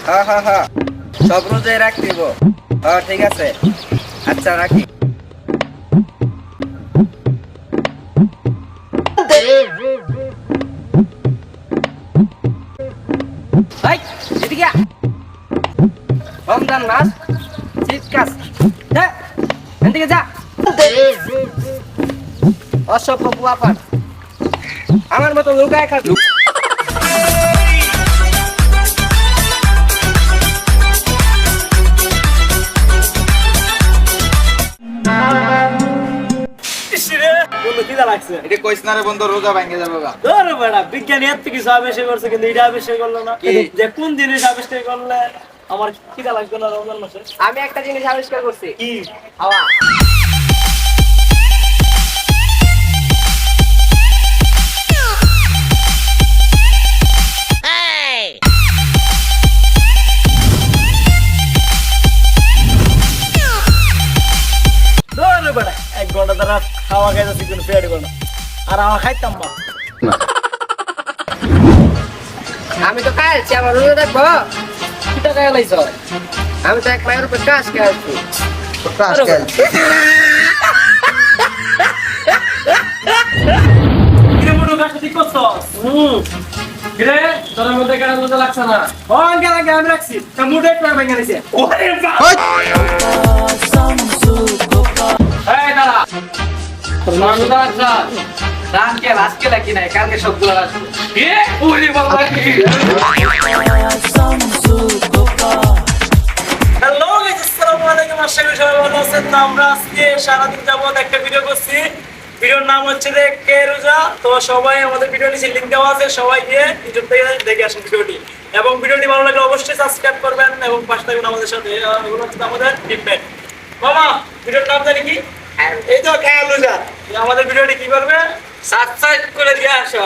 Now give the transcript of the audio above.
হ্যাঁ হ্যাঁ হ্যাঁ, সব রোজে রাখতে হইব। হ্যাঁ ঠিক আছে, আচ্ছা রাখি। এই, এদিকে আয়। রমজান মাস, শীত কাজ, এদিকে যা। অসভ্য পোয়াপান, আমার মতো লুকায় খাবি। এটা কইস না রে বন্ধু, রোজা ভাঙে যাবে গা। ধর বেটা, বিজ্ঞানী এত কিছু আবিষ্কার করছে কিন্তু এটা আবিষ্কার করলো না। কি? যে কোন জিনিস আবিষ্কার করলে আমার খিদা লাগবে না রমজান মাসে? আমি একটা জিনিস আবিষ্কার করছি, কি? হাওয়া। ধর বেটা, 1 ঘন্টা ধরে খাওয়া খাইতেছি কিন্তু পেট ভরে না। আর আমার খাইতাম না। আমি তো খাইছি, আমার রোজা দেখবো। কি টাকা লাইছ? আমি তো 1 লাখ রুপে কাজ খাইছি। কিরে মুডু কাছে ঠিক করছস? কিরে তোর মধ্যে কেন মজা লাগছে না? ও আঙ্কেল আঙ্কেল আমি রাখছি। তা মুডে একটু ভেঙে নিছে। ওরে বাপ! এই দাঁড়া। তোর মজা লাগছে? আঙ্কেল আজকে নাকি নাই, কালকে সবগুলো রাখবো। কি? ওরে বাবা কি? হ্যালো গাইস, আসসালামু আলাইকুম। আশা করি সবাই ভালো আছেন। তো আমরা আজকে সারাদিন যাবত একটা ভিডিও করছি। ভিডিওর নাম হচ্ছে যে কে রোজা। তো সবাই আমাদের ভিডিও নিচে লিংক দেওয়া আছে, সবাই গিয়ে ইউটিউব থেকে দেখে আসেন ভিডিওটি। এবং ভিডিওটি ভালো লাগলে অবশ্যই সাবস্ক্রাইব করবেন এবং পাশে থাকবেন আমাদের সাথে। এগুলো হচ্ছে আমাদের টিপমেট। মামা, ভিডিওর নাম জানি কি? এই তো কে রোজা। আমাদের ভিডিওটি কি করবে? সাবস্ক্রাইব করে দিয়ে আসো।